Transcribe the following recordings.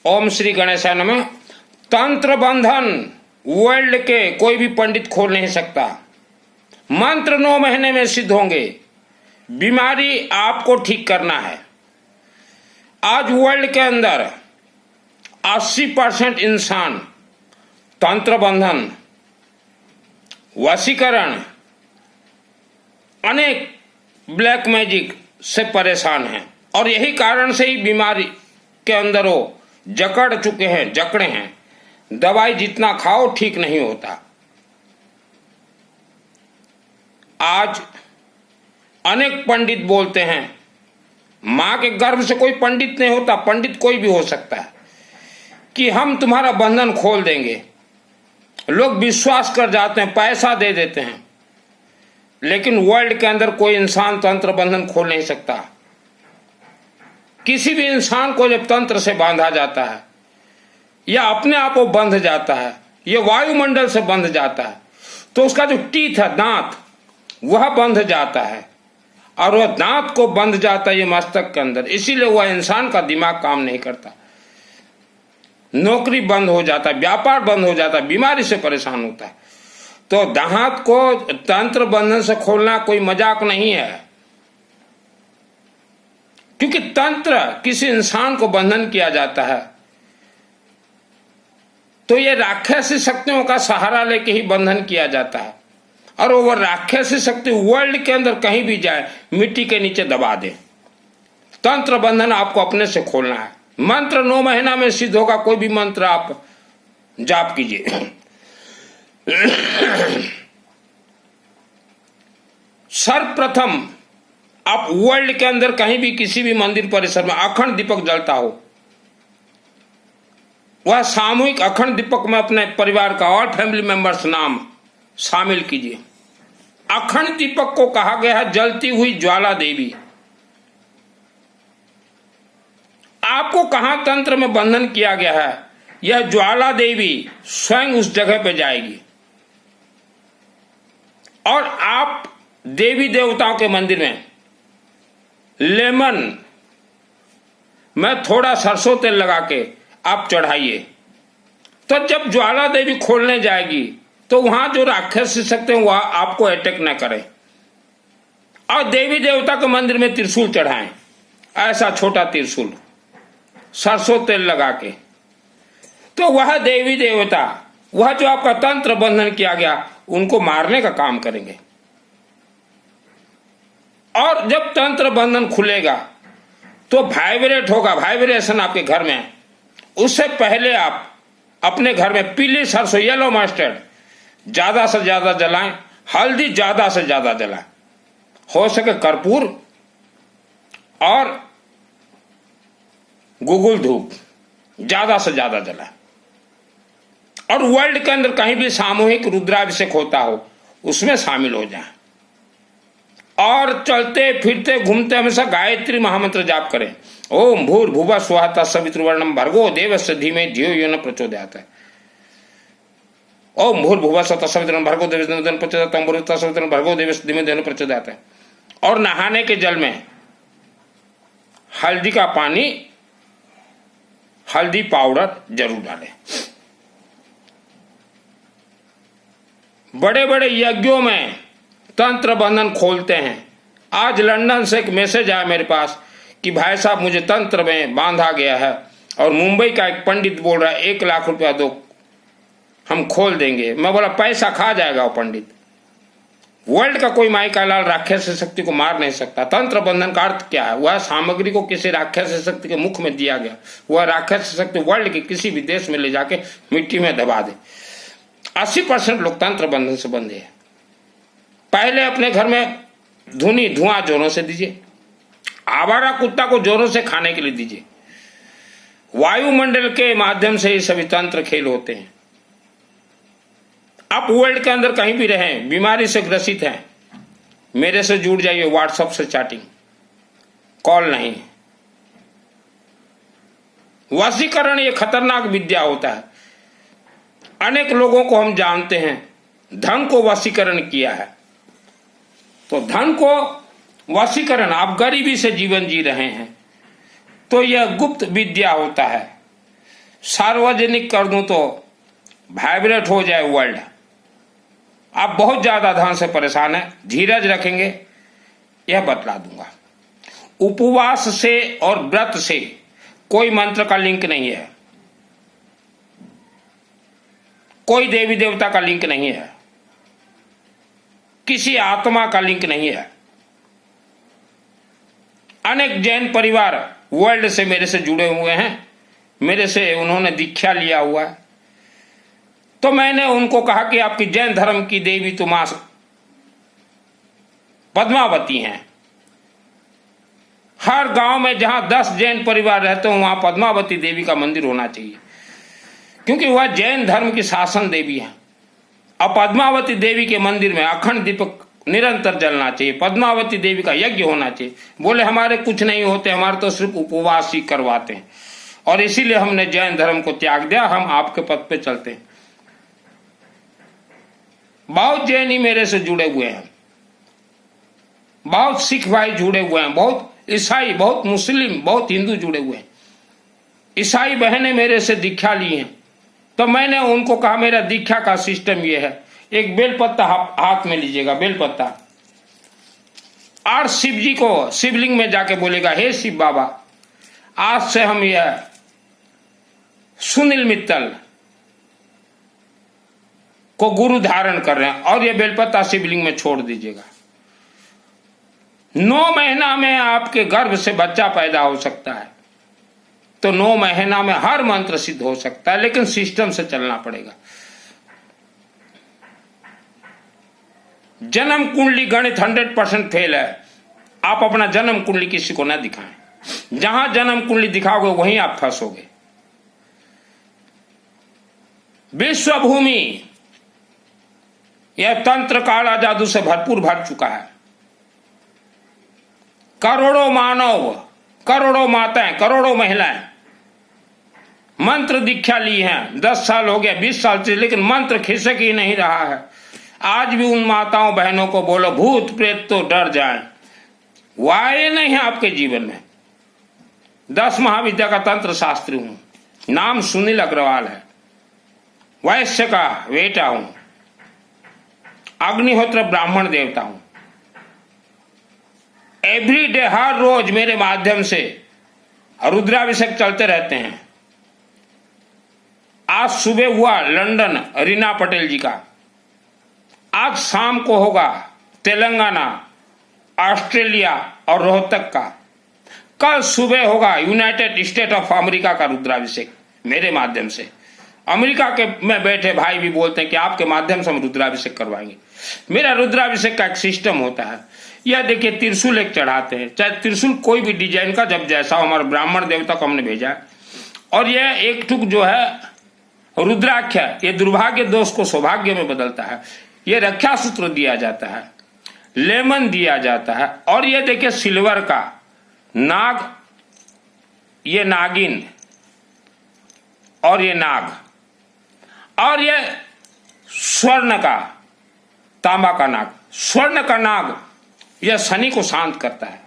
ओम श्री गणेशाय नमः। तंत्र बंधन वर्ल्ड के कोई भी पंडित खोल नहीं सकता। मंत्र 9 महीने में सिद्ध होंगे। बीमारी आपको ठीक करना है। आज वर्ल्ड के अंदर 80% इंसान तंत्र बंधन, वशीकरण, अनेक ब्लैक मैजिक से परेशान हैं और यही कारण से ही बीमारी के अंदर वो जकड़ चुके हैं, जकड़े हैं। दवाई जितना खाओ ठीक नहीं होता। आज अनेक पंडित बोलते हैं, मां के गर्भ से कोई पंडित नहीं होता, पंडित कोई भी हो सकता है, कि हम तुम्हारा बंधन खोल देंगे। लोग विश्वास कर जाते हैं, पैसा दे देते हैं, लेकिन वर्ल्ड के अंदर कोई इंसान तंत्र बंधन खोल नहीं सकता। किसी भी इंसान को जब तंत्र से बांधा जाता है या अपने आप वो बंध जाता है, ये वायुमंडल से बंध जाता है, तो उसका जो टीथ है, दांत, वह बंध जाता है और वह दांत को बंध जाता है ये मस्तक के अंदर। इसीलिए वह इंसान का दिमाग काम नहीं करता, नौकरी बंद हो जाता है, व्यापार बंद हो जाता है, बीमारी से परेशान होता है। तो दांत को तंत्र बंधन से खोलना कोई मजाक नहीं है, क्योंकि तंत्र किसी इंसान को बंधन किया जाता है तो ये राक्षसी शक्तियों का सहारा लेके ही बंधन किया जाता है। और वो राक्षसी शक्ति वर्ल्ड के अंदर कहीं भी जाए, मिट्टी के नीचे दबा दे। तंत्र बंधन आपको अपने से खोलना है। मंत्र 9 महीना में सिद्ध होगा। कोई भी मंत्र आप जाप कीजिए। सर्वप्रथम आप वर्ल्ड के अंदर कहीं भी किसी भी मंदिर परिसर में अखंड दीपक जलता हो, वह सामूहिक अखंड दीपक में अपने परिवार का और फैमिली मेंबर्स नाम शामिल कीजिए। अखंड दीपक को कहा गया है जलती हुई ज्वाला देवी। आपको कहां तंत्र में बंधन किया गया है, यह ज्वाला देवी स्वयं उस जगह पे जाएगी और आप देवी देवताओं के मंदिर में लेमन में थोड़ा सरसों तेल लगा के आप चढ़ाइए। तो जब ज्वाला देवी खोलने जाएगी तो वहां जो राक्षस शक्ति हैं वह आपको अटैक न करें। और देवी देवता के मंदिर में त्रिशूल चढ़ाएं, ऐसा छोटा त्रिशूल सरसों तेल लगा के। तो वह देवी देवता, वह जो आपका तंत्र बंधन किया गया, उनको मारने का काम करेंगे। और जब तंत्र बंधन खुलेगा तो वाइब्रेट होगा, वाइब्रेशन आपके घर में। उससे पहले आप अपने घर में पीली सरसों, येलो मस्टर्ड ज्यादा से ज्यादा जलाएं, हल्दी ज्यादा से ज्यादा जलाएं, हो सके कर्पूर और गुगुल धूप ज्यादा से ज्यादा जलाएं। और वर्ल्ड के अंदर कहीं भी सामूहिक रुद्राभिषेक होता हो, उसमें शामिल हो जाएं। और चलते फिरते घूमते हमेशा गायत्री महामंत्र जाप करें। ओम भूर्भुवः स्वः तत्सवितुर्वरेण्यं भर्गो देवस्य धीमहि धियो यो न प्रचोदयात्। ओम भूर्भुवः स्वः तत्सवितुर्वरेण्यं भर्गो देवस्य धीमहि धियो न प्रचोदयात्। ओम भूर्भुवः तत्सवितुर्वरेण्यं भर्गो देवस्य धीमहि धियो न प्रचोदयात्। और नहाने के जल में हल्दी का पानी, हल्दी पाउडर जरूर डालें। बड़े बड़े यज्ञों में तंत्र बंधन खोलते हैं। आज लंदन से एक मैसेज आया मेरे पास कि भाई साहब मुझे तंत्र में बांधा गया है और मुंबई का एक पंडित बोल रहा है 1 लाख रुपया दो, हम खोल देंगे। मैं बोला पैसा खा जाएगा वो पंडित। वर्ल्ड का कोई माई का लाल राक्षस शक्ति को मार नहीं सकता। तंत्र बंधन का अर्थ क्या है? वह सामग्री को किसी राक्षस शक्ति के मुख में दिया गया, वह राक्षस शक्ति वर्ल्ड के किसी भी देश में ले जाके मिट्टी में दबा दे। 80% लोग तंत्र बंधन से बंधे हैं। पहले अपने घर में धुआं जोरों से दीजिए। आवारा कुत्ता को जोरों से खाने के लिए दीजिए। वायुमंडल के माध्यम से ही सभी तंत्र खेल होते हैं। आप वर्ल्ड के अंदर कहीं भी रहें, बीमारी से ग्रसित हैं, मेरे से जुड़ जाइए। व्हाट्सएप से चैटिंग, कॉल नहीं। वशीकरण ये खतरनाक विद्या होता है। अनेक लोगों को हम जानते हैं धन को वशीकरण किया है। तो धन को वशीकरण, आप गरीबी से जीवन जी रहे हैं तो यह गुप्त विद्या होता है। सार्वजनिक कर दूं तो वाइब्रेट हो जाए वर्ल्ड। आप बहुत ज्यादा धन से परेशान हैं, धीरज रखेंगे, यह बतला दूंगा। उपवास से और व्रत से कोई मंत्र का लिंक नहीं है, कोई देवी देवता का लिंक नहीं है, किसी आत्मा का लिंक नहीं है। अनेक जैन परिवार वर्ल्ड से मेरे से जुड़े हुए हैं, मेरे से उन्होंने दीक्षा लिया हुआ है। तो मैंने उनको कहा कि आपकी जैन धर्म की देवी तो मां पद्मावती हैं। हर गांव में जहां 10 जैन परिवार रहते हो वहां पद्मावती देवी का मंदिर होना चाहिए, क्योंकि वह जैन धर्म की शासन देवी है। अब पद्मावती देवी के मंदिर में अखंड दीपक निरंतर जलना चाहिए, पद्मावती देवी का यज्ञ होना चाहिए। बोले हमारे कुछ नहीं होते, हमारे तो सिर्फ उपवास ही करवाते हैं, और इसीलिए हमने जैन धर्म को त्याग दिया, हम आपके पद पे चलते हैं। बहुत जैनी मेरे से जुड़े हुए हैं, बहुत सिख भाई जुड़े हुए हैं, बहुत ईसाई, बहुत मुस्लिम, बहुत हिंदू जुड़े हुए हैं। ईसाई बहनें मेरे से दीक्षा ली हैं, तो मैंने उनको कहा मेरा दीक्षा का सिस्टम यह है, एक बेलपत्ता हाथ में लीजिएगा, बेलपत्ता, और शिव जी को शिवलिंग में जाके बोलेगा, हे शिव बाबा, आज से हम यह सुनील मित्तल को गुरु धारण कर रहे हैं, और यह बेलपत्ता शिवलिंग में छोड़ दीजिएगा। 9 महीना में आपके गर्भ से बच्चा पैदा हो सकता है, तो 9 महीना में हर मंत्र सिद्ध हो सकता है, लेकिन सिस्टम से चलना पड़ेगा। जन्म कुंडली गणित 100% फेल है। आप अपना जन्म कुंडली किसी को न दिखाएं, जहां जन्म कुंडली दिखाओगे वहीं आप फंसोगे। विश्व भूमि यह तंत्र काला जादू से भरपूर भर चुका है। करोड़ों मानव, करोड़ों माताएं, करोड़ों महिलाएं मंत्र दीक्षा ली हैं, 10 साल हो गया, 20 साल से, लेकिन मंत्र खिसक ही नहीं रहा है। आज भी उन माताओं बहनों को बोलो भूत प्रेत तो डर जाएं, वो आए नहीं है आपके जीवन में। 10 महाविद्या का तंत्र शास्त्री हूं, नाम सुनील अग्रवाल है, वैश्य का बेटा हूं, अग्निहोत्र ब्राह्मण देवता हूं। एवरीडे, हर रोज मेरे माध्यम से रुद्राभिषेक चलते रहते हैं। आज सुबह हुआ लंदन रीना पटेल जी का, आज शाम को होगा तेलंगाना, ऑस्ट्रेलिया और रोहतक का, कल सुबह होगा यूनाइटेड स्टेट ऑफ अमेरिका का रुद्राभिषेक मेरे माध्यम से। अमेरिका के में बैठे भाई भी बोलते हैं कि आपके माध्यम से हम रुद्राभिषेक करवाएंगे। मेरा रुद्राभिषेक का एक सिस्टम होता है। यह देखिए त्रिशूल एक चढ़ाते हैं, चाहे त्रिशूल कोई भी डिजाइन का, जब जैसा हमारे ब्राह्मण देवता को हमने भेजा है। और यह एक टुक जो है रुद्राक्ष, ये दुर्भाग्य दोष को सौभाग्य में बदलता है। ये रक्षा सूत्र दिया जाता है, लेमन दिया जाता है, और ये देखिए सिल्वर का नाग, ये नागिन, और ये नाग, और ये स्वर्ण का, तांबा का नाग। स्वर्ण का नाग यह शनि को शांत करता है,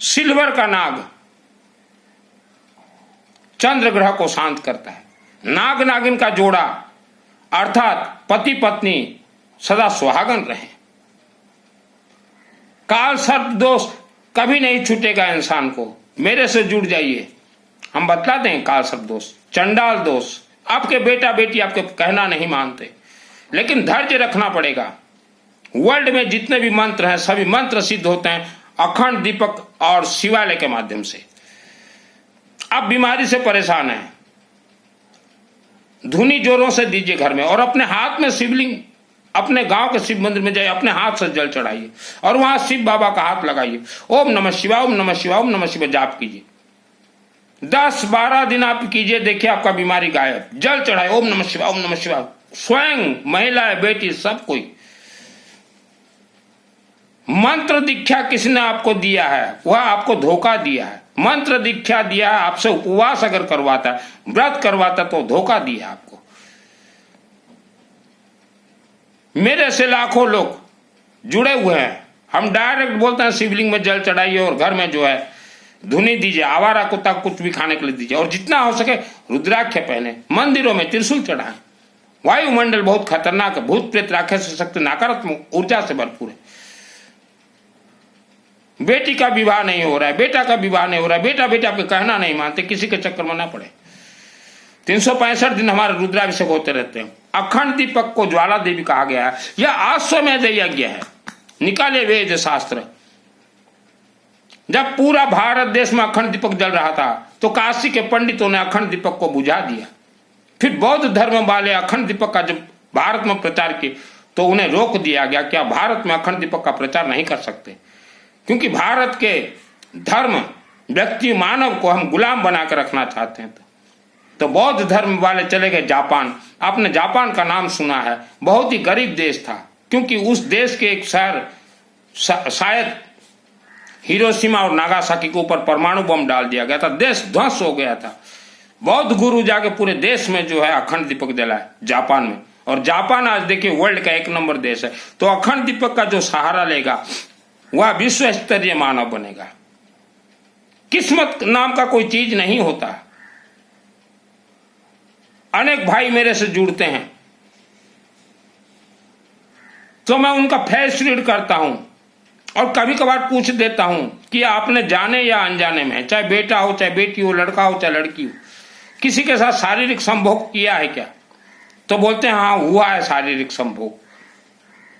सिल्वर का नाग चंद्र ग्रह को शांत करता है। नाग नागिन का जोड़ा अर्थात पति पत्नी सदा सुहागन रहे। काल सर्प दोष कभी नहीं छूटेगा इंसान को, मेरे से जुड़ जाइए, हम बतला दें। काल सर्प दोष, चंडाल दोष, आपके बेटा बेटी आपके कहना नहीं मानते, लेकिन धैर्य रखना पड़ेगा। वर्ल्ड में जितने भी मंत्र हैं सभी मंत्र सिद्ध होते हैं अखंड दीपक और शिवालय के माध्यम से। आप बीमारी से परेशान हैं, धुनी जोरों से दीजिए घर में, और अपने हाथ में शिवलिंग, अपने गांव के शिव मंदिर में जाइए, अपने हाथ से जल चढ़ाइए और वहां शिव बाबा का हाथ लगाइए। ओम नमः शिवाय, ओम नमः शिवाय, ओम नमः शिवाय जाप कीजिए। 10-12 दिन आप कीजिए, देखिए आपका बीमारी गायब। जल चढ़ाए, ओम नमः शिवाय, ओम नमः शिवाय, स्वयं महिलाएं, बेटी, सब कोई। मंत्र दीक्षा किसने आपको दिया है? वह आपको धोखा दिया है। मंत्र दीक्षा दिया है, आपसे उपवास अगर करवाता, व्रत करवाता तो धोखा दिया आपको। मेरे से लाखों लोग जुड़े हुए हैं। हम डायरेक्ट बोलते हैं शिवलिंग में जल चढ़ाइए और घर में जो है धुनी दीजिए, आवारा कुत्ता कुछ भी खाने के लिए दीजिए, और जितना हो सके रुद्राक्ष पहने, मंदिरों में त्रिशूल चढ़ाएं। वायुमंडल बहुत खतरनाक है, भूत प्रेत राक्षस शक्ति नकारात्मक ऊर्जा से भरपूर है। बेटी का विवाह नहीं हो रहा है, बेटा का विवाह नहीं हो रहा है, बेटा बेटा आपके कहना नहीं मानते, किसी के चक्कर में ना पड़े। 365 दिन हमारे रुद्राभिषेक होते रहते हैं। अखंड दीपक को ज्वाला देवी कहा गया है। यह अश्वमेध यज्ञ है, निकाले वेद शास्त्र। जब पूरा भारत देश में अखंड दीपक जल रहा था तो काशी के पंडितों ने अखंड दीपक को बुझा दिया। फिर बौद्ध धर्म वाले अखंड दीपक का जब भारत में प्रचार किए तो उन्हें रोक दिया गया कि आप भारत में अखंड दीपक का प्रचार नहीं कर सकते, क्योंकि भारत के धर्म व्यक्ति मानव को हम गुलाम बना कर रखना चाहते हैं। तो बौद्ध धर्म वाले चले गए जापान। आपने जापान का नाम सुना है, बहुत ही गरीब देश था, क्योंकि उस देश के एक शहर शायद हिरोशिमा और नागासाकी के ऊपर परमाणु बम डाल दिया गया था, देश ध्वंस हो गया था। बौद्ध गुरु जाके पूरे देश में जो है अखंड दीपक जलाए जापान में, और जापान आज देखिए वर्ल्ड का 1 नंबर देश है। तो अखंड दीपक का जो सहारा लेगा वह विश्व स्तरीय मानव बनेगा। किस्मत नाम का कोई चीज नहीं होता। अनेक भाई मेरे से जुड़ते हैं तो मैं उनका फेस रीड करता हूं और कभी कभार पूछ देता हूं कि आपने जाने या अनजाने में, चाहे बेटा हो चाहे बेटी हो, लड़का हो चाहे लड़की हो, किसी के साथ शारीरिक संभोग किया है क्या? तो बोलते हैं हाँ हुआ है शारीरिक संभोग।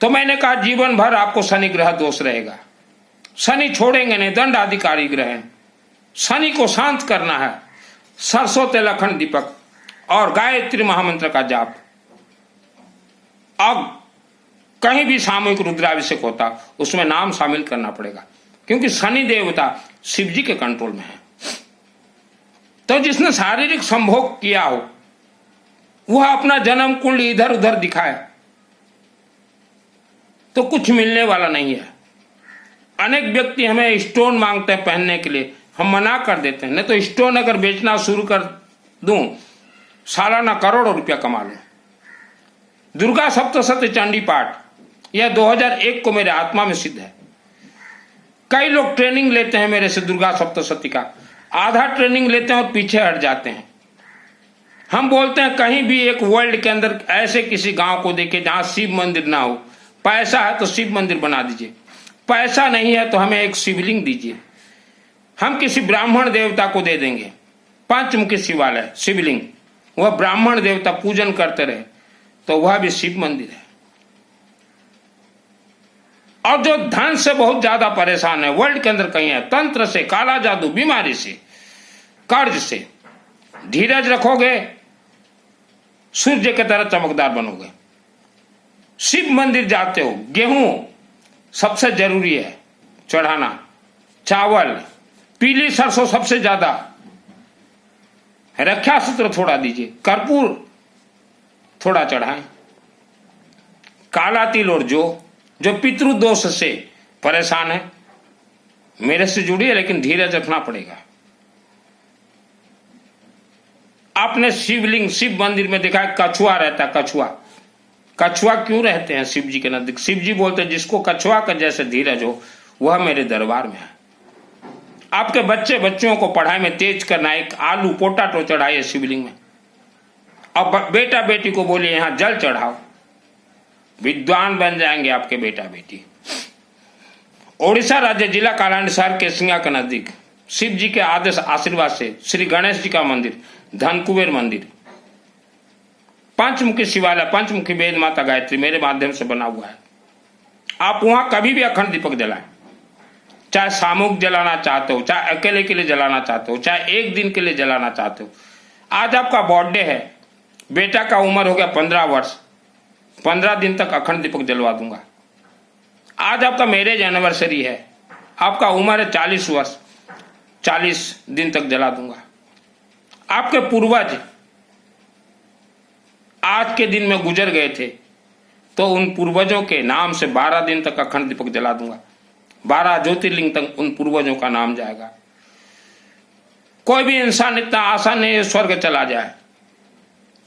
तो मैंने कहा जीवन भर आपको शनि ग्रह दोष रहेगा, शनि छोड़ेंगे नहीं, दंडाधिकारी ग्रह है। शनि को शांत करना है, सरसों तेल अखंड दीपक और गायत्री महामंत्र का जाप। अब कहीं भी सामूहिक रुद्राभिषेक होता उसमें नाम शामिल करना पड़ेगा, क्योंकि शनि देवता शिव जी के कंट्रोल में है। तो जिसने शारीरिक संभोग किया हो वह अपना जन्म कुंडली इधर उधर दिखाए तो कुछ मिलने वाला नहीं है। अनेक व्यक्ति हमें स्टोन मांगते हैं पहनने के लिए, हम मना कर देते हैं। नहीं तो स्टोन अगर बेचना शुरू कर दूं सालाना करोड़ों रुपया कमा लूं। दुर्गा सप्तशती चंडी पाठ यह 2001 को मेरे आत्मा में सिद्ध है। कई लोग ट्रेनिंग लेते हैं मेरे से दुर्गा सप्तशती का, आधा ट्रेनिंग लेते हैं और पीछे हट जाते हैं। हम बोलते हैं कहीं भी एक वर्ल्ड के अंदर ऐसे किसी गांव को देखिए जहां शिव मंदिर ना हो। पैसा है तो शिव मंदिर बना दीजिए, पैसा नहीं है तो हमें एक शिवलिंग दीजिए। हम किसी ब्राह्मण देवता को दे देंगे पंचमुखी शिवालय शिवलिंग, वह ब्राह्मण देवता पूजन करते रहे तो वह भी शिव मंदिर है। और जो धन से बहुत ज्यादा परेशान है वर्ल्ड के अंदर कहीं है, तंत्र से, काला जादू, बीमारी से, कर्ज से, धीरज रखोगे सूर्य की तरह चमकदार बनोगे। शिव मंदिर जाते हो, गेहूं सबसे जरूरी है चढ़ाना, चावल, पीली सरसों सबसे ज्यादा, रक्षा सूत्र थोड़ा दीजिए, कर्पूर थोड़ा चढ़ाएं, काला तिल और जो पितृदोष से परेशान है मेरे से जुड़िए, लेकिन धीरज रखना पड़ेगा। आपने शिवलिंग शिव मंदिर में देखा है कछुआ रहता है, कछुआ क्यों रहते हैं शिव जी के नजदीक? शिव जी बोलते हैं जिसको कछुआ का जैसे धीरज हो वह मेरे दरबार में है। आपके बच्चों को पढ़ाई में तेज करना, एक आलू पोटाटो चढ़ाइए शिवलिंग में, अब बेटा बेटी को बोलिए यहां जल चढ़ाओ, विद्वान बन जाएंगे आपके बेटा बेटी। ओडिशा राज्य जिला कालाहांडी शहर के सिंगा के नजदीक शिव जी के आदेश आशीर्वाद से श्री गणेश जी का मंदिर, धनकुबेर मंदिर, पंचमुखी शिवालय, पंचमुखी वेद माता गायत्री मेरे माध्यम से बना हुआ है। आप वहां कभी भी अखंड दीपक जलाएं, चाहे सामूहिक जलाना चाहते हो, चाहे अकेले के लिए जलाना चाहते हो, चाहे एक दिन के लिए जलाना चाहते हो। आज आपका बर्थडे है, बेटा का उम्र हो गया 15 वर्ष, 15 दिन तक अखंड दीपक जलवा दूंगा। आज आपका मैरिज एनिवर्सरी है, आपका उम्र है 40 वर्ष, 40 दिन तक जला दूंगा। आपके पूर्वज आज के दिन में गुजर गए थे तो उन पूर्वजों के नाम से 12 दिन तक अखंड दीपक जला दूंगा। 12 ज्योतिर्लिंग तक उन पूर्वजों का नाम जाएगा। कोई भी इंसान इतना आसान नहीं है स्वर्ग चला जाए।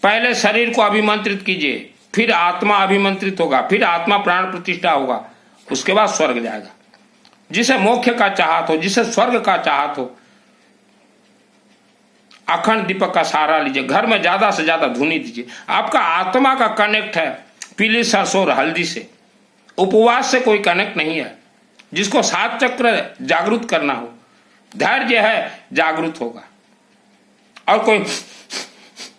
पहले शरीर को अभिमंत्रित कीजिए, फिर आत्मा अभिमंत्रित होगा, फिर आत्मा प्राण प्रतिष्ठा होगा, उसके बाद स्वर्ग जाएगा। जिसे मोक्ष का चाहत हो, जिसे स्वर्ग का चाहत हो, अखंड दीपक का सहारा लीजिए, घर में ज्यादा से ज्यादा धुनी दीजिए। आपका आत्मा का कनेक्ट है पीली सरसों और हल्दी से, उपवास से कोई कनेक्ट नहीं है। जिसको 7 चक्र जागृत करना हो, धैर्य है, जागृत होगा। और कोई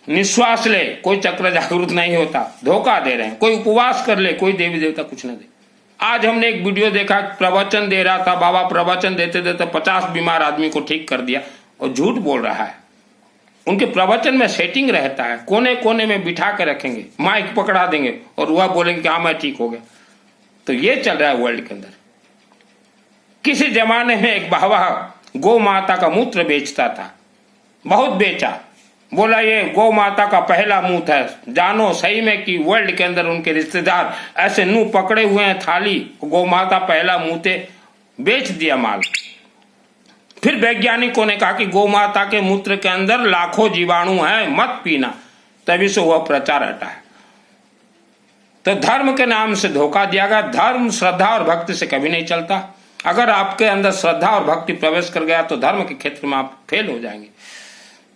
निश्वास ले, कोई चक्र जागृत नहीं होता, धोखा दे रहे हैं। कोई उपवास कर ले, कोई देवी देवता कुछ न दे। आज हमने एक वीडियो देखा, प्रवचन दे रहा था बाबा, प्रवचन देते देते 50 बीमार आदमी को ठीक कर दिया, और झूठ बोल रहा है। उनके प्रवचन में सेटिंग रहता है, कोने कोने में बिठा के रखेंगे, माइक पकड़ा देंगे और वह बोलेंगे कि हाँ मैं ठीक हो गया। तो ये चल रहा है वर्ल्ड के अंदर। किसी जमाने में एक बाबा गौ माता का मूत्र बेचता था, बहुत बेचा, बोला ये गौ माता का पहला मूत्र है। जानो सही में कि वर्ल्ड के अंदर उनके रिश्तेदार ऐसे मुंह पकड़े हुए हैं थाली, गौ माता पहला मूत्र, बेच दिया माल। फिर वैज्ञानिकों ने कहा कि गौ माता के मूत्र के अंदर लाखों जीवाणु हैं, मत पीना, तभी से वह प्रचार हटा है। तो धर्म के नाम से धोखा दिया गया। धर्म श्रद्धा और भक्ति से कभी नहीं चलता। अगर आपके अंदर श्रद्धा और भक्ति प्रवेश कर गया तो धर्म के क्षेत्र में आप फेल हो जाएंगे।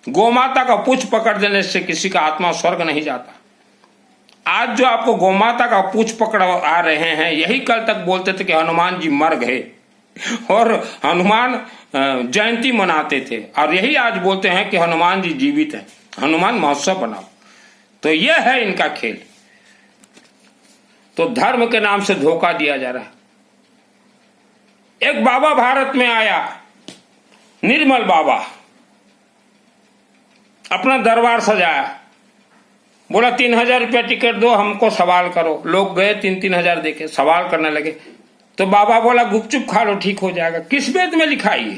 गोमाता का पूछ पकड़ देने से किसी का आत्मा स्वर्ग नहीं जाता। आज जो आपको गोमाता का पूछ पकड़ आ रहे हैं, यही कल तक बोलते थे कि हनुमान जी मर गए और हनुमान जयंती मनाते थे, और यही आज बोलते हैं कि हनुमान जी जीवित है, हनुमान महोत्सव बनाओ। तो यह है इनका खेल। तो धर्म के नाम से धोखा दिया जा रहा है। एक बाबा भारत में आया, निर्मल बाबा, अपना दरबार सजाया, बोला 3000 रुपया टिकट दो, हमको सवाल करो। लोग गए 3-3 हजार देके सवाल करने लगे। तो बाबा बोला गुपचुप खा लो, ठीक हो जाएगा। किस वेद में लिखा है?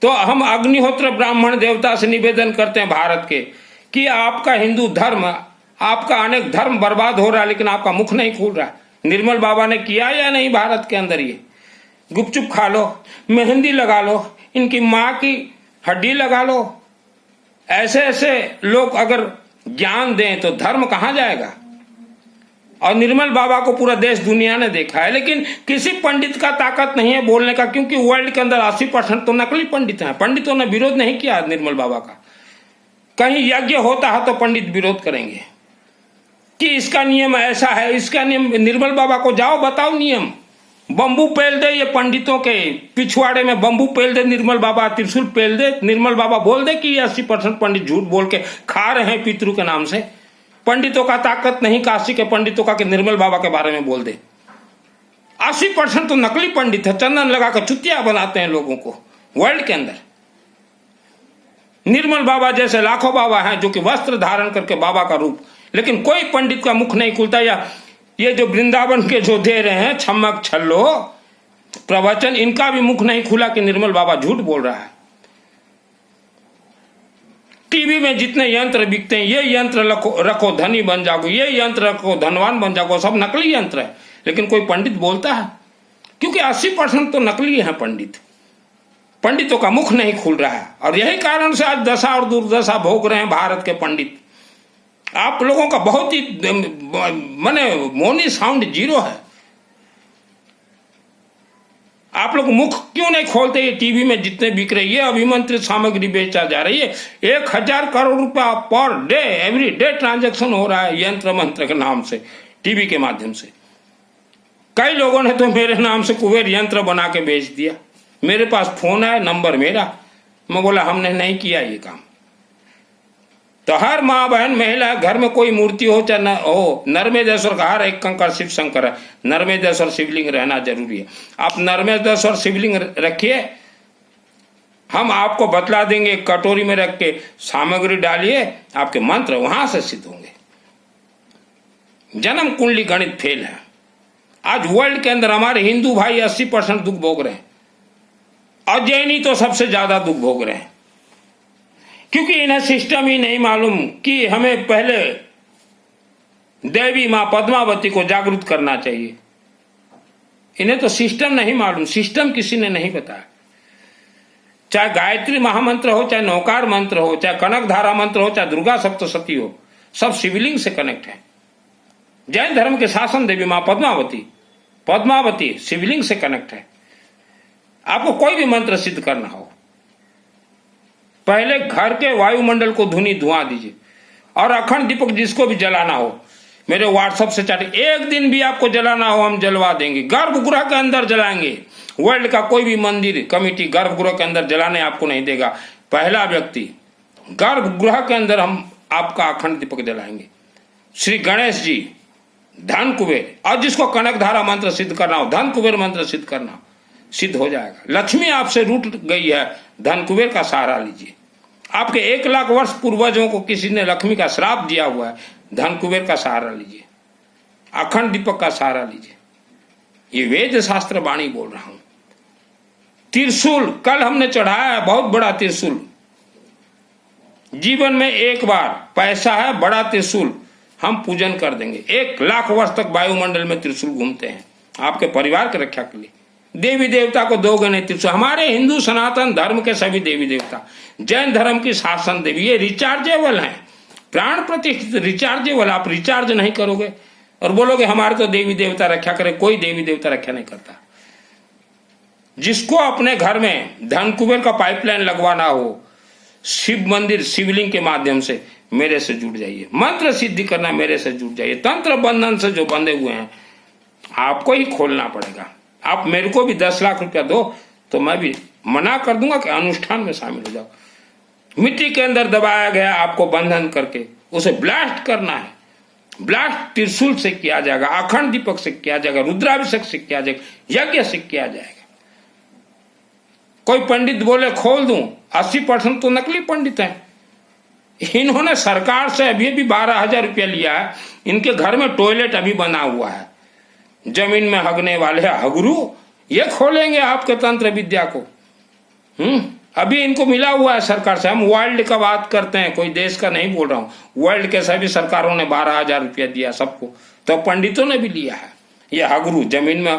तो हम अग्निहोत्र ब्राह्मण देवता से निवेदन करते हैं भारत के कि आपका हिंदू धर्म, आपका अनेक धर्म बर्बाद हो रहा है, लेकिन आपका मुख नहीं खुल रहा। निर्मल बाबा ने किया या नहीं भारत के अंदर? ये गुपचुप खा लो, मेहंदी लगा लो, इनकी माँ की हड्डी लगा लो। ऐसे ऐसे लोग अगर ज्ञान दें तो धर्म कहां जाएगा? और निर्मल बाबा को पूरा देश दुनिया ने देखा है, लेकिन किसी पंडित का ताकत नहीं है बोलने का, क्योंकि वर्ल्ड के अंदर 80% तो नकली पंडित हैं। पंडितों ने विरोध नहीं किया निर्मल बाबा का। कहीं यज्ञ होता है तो पंडित विरोध करेंगे कि इसका नियम ऐसा है, इसका नियम। निर्मल बाबा को जाओ बताओ नियम, बंबू पेल दे, ये पंडितों के पिछवाड़े में बंबू पेल दे निर्मल बाबा, त्रिशूल पेल दे निर्मल बाबा, बोल दे कि 80% पंडित झूठ बोल के खा रहे हैं पितृ के नाम से। पंडितों का ताकत नहीं काशी के पंडितों का कि निर्मल बाबा के बारे में बोल दे। 80% तो नकली पंडित है, चंदन लगाकर चुतिया बनाते हैं लोगों को वर्ल्ड के अंदर। निर्मल बाबा जैसे लाखों बाबा हैं जो कि वस्त्र धारण करके बाबा का रूप, लेकिन कोई पंडित का मुख नहीं खुलता। या ये जो वृंदावन के जो दे रहे हैं छम्मक छल्लो प्रवचन, इनका भी मुख नहीं खुला कि निर्मल बाबा झूठ बोल रहा है। टीवी में जितने यंत्र बिकते हैं, ये यंत्र रखो धनी बन जाओगे, ये यंत्र रखो धनवान बन जाओगे, सब नकली यंत्र है। लेकिन कोई पंडित बोलता है? क्योंकि 80% तो नकली है पंडित। पंडितों का मुख नहीं खुल रहा है, और यही कारण से आज दशा और दुर्दशा भोग रहे हैं भारत के पंडित। आप लोगों का बहुत ही माने मोनी साउंड जीरो है। आप लोग मुख क्यों नहीं खोलते? ये टीवी में जितने बिक रही है अभिमंत्रित सामग्री बेचा जा रही है। 1000 करोड़ रुपया per day, every day transaction हो रहा है यंत्र मंत्र के नाम से, टीवी के माध्यम से। कई लोगों ने तो मेरे नाम से कुबेर यंत्र बना के बेच दिया। मेरे पास फोन है, नंबर मेरा, मैं बोला हमने नहीं किया ये काम। तो हर माँ बहन महिला घर में कोई मूर्ति हो चाहे न हो, नर्मदेश्वर का हर एक कंकर शिव शंकर है, नर्मदेश्वर शिवलिंग रहना जरूरी है। आप नर्मदेश्वर शिवलिंग रखिए, हम आपको बतला देंगे, कटोरी में रख के सामग्री डालिए, आपके मंत्र वहां से सिद्ध होंगे। जन्म कुंडली गणित फेल है। आज वर्ल्ड के अंदर हमारे हिंदू भाई 80% दुख भोग रहे हैं, और जैनी तो सबसे ज्यादा दुख भोग रहे हैं, क्योंकि इन्हें सिस्टम ही नहीं मालूम कि हमें पहले देवी मां पद्मावती को जागृत करना चाहिए। इन्हें तो सिस्टम नहीं मालूम, सिस्टम किसी ने नहीं बताया। चाहे गायत्री महामंत्र हो, चाहे नौकार मंत्र हो, चाहे कनक धारा मंत्र हो, चाहे दुर्गा सप्तशती हो, सब शिवलिंग से कनेक्ट है। जैन धर्म के शासन देवी मां पद्मावती शिवलिंग से कनेक्ट है। आपको कोई भी मंत्र सिद्ध करना हो, पहले घर के वायुमंडल को धुआं दीजिए, और अखंड दीपक जिसको भी जलाना हो मेरे व्हाट्सएप से चैट, एक दिन भी आपको जलाना हो हम जलवा देंगे। गर्भगृह के अंदर जलाएंगे। वर्ल्ड का कोई भी मंदिर कमेटी गर्भगृह के अंदर जलाने आपको नहीं देगा। पहला व्यक्ति गर्भगृह के अंदर हम आपका अखंड दीपक जलाएंगे। श्री गणेश जी, धन कुबेर, और जिसको कनक धारा मंत्र सिद्ध करना हो, धन कुबेर मंत्र सिद्ध करना, सिद्ध हो जाएगा। लक्ष्मी आपसे रूठ गई है, धन कुबेर का सहारा लीजिए। आपके 1 लाख वर्ष पूर्वजों को किसी ने लक्ष्मी का श्राप दिया हुआ है, धन कुबेर का सहारा लीजिए, अखंड दीपक का सहारा लीजिए। ये वेद शास्त्र वाणी बोल रहा हूं। त्रिशूल कल हमने चढ़ाया है, बहुत बड़ा त्रिशूल। जीवन में एक बार पैसा है, बड़ा त्रिशूल हम पूजन कर देंगे। 1 लाख वर्ष तक वायुमंडल में त्रिशूल घूमते हैं आपके परिवार की रक्षा के लिए। देवी देवता को दोगे नहीं त्रिशूल। हमारे हिंदू सनातन धर्म के सभी देवी देवता, जैन धर्म की शासन देवी, ये रिचार्जेबल हैं, प्राण प्रतिष्ठित रिचार्जेबल। आप रिचार्ज नहीं करोगे और बोलोगे हमारे तो देवी देवता रक्षा करे, कोई देवी देवता रक्षा नहीं करता। जिसको अपने घर में धन कुबेर का पाइपलाइन लगवाना हो, शिव मंदिर शिवलिंग के माध्यम से मेरे से जुड़ जाइए। मंत्र सिद्धि करना मेरे से जुड़ जाइए। तंत्र बंधन से जो बंधे हुए हैं आपको ही खोलना पड़ेगा। आप मेरे को भी 10 लाख रुपया दो तो मैं भी मना कर दूंगा कि अनुष्ठान में शामिल हो जाओ। मिट्टी के अंदर दबाया गया आपको बंधन करके उसे ब्लास्ट करना है। ब्लास्ट त्रिशूल से किया जाएगा, अखंड दीपक से किया जाएगा, रुद्राभिषेक से किया जाएगा, यज्ञ से किया जाएगा। कोई पंडित बोले खोल दूं, 80% तो नकली पंडित हैं। इन्होंने सरकार से अभी भी 12,000 रुपया लिया है। इनके घर में टॉयलेट अभी बना हुआ है, जमीन में हगने वाले हगरू ये खोलेंगे आपके तंत्र विद्या को। अभी इनको मिला हुआ है सरकार से। हम वर्ल्ड का बात करते हैं, कोई देश का नहीं बोल रहा हूं। वर्ल्ड के सभी सरकारों ने 12,000 रुपया दिया सबको, तो पंडितों ने भी लिया है। ये हगरू जमीन में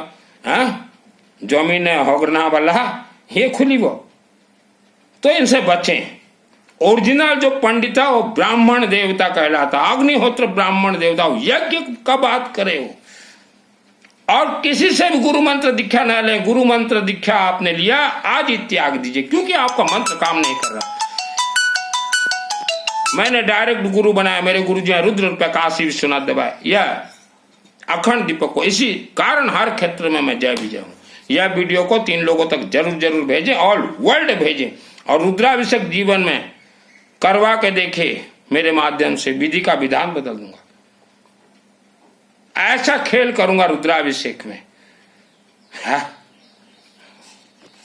जमीन हगरना वाला ये खुली वो, तो इनसे बचें। ओरिजिनल जो पंडित है वो ब्राह्मण देवता कहलाता, अग्निहोत्र ब्राह्मण देवता, यज्ञ का बात करे हो। और किसी से भी गुरु मंत्र दीक्षा न ले। गुरु मंत्र दीक्षा आपने लिया, आज ही त्याग दीजिए, क्योंकि आपका मंत्र काम नहीं कर रहा। मैंने डायरेक्ट गुरु बनाया, मेरे गुरु जी रुद्र रुपया काशी विश्वनाथ दबाए, यह अखंड दीपक को। इसी कारण हर क्षेत्र में मैं जय विजय हूं। यह वीडियो को 3 लोगों तक जरूर भेजें, ऑल वर्ल्ड भेजें, और रुद्राभिषेक जीवन में करवा के देखे। मेरे माध्यम से विधि का विधान बदल दूंगा, ऐसा खेल करूंगा रुद्राभिषेक में।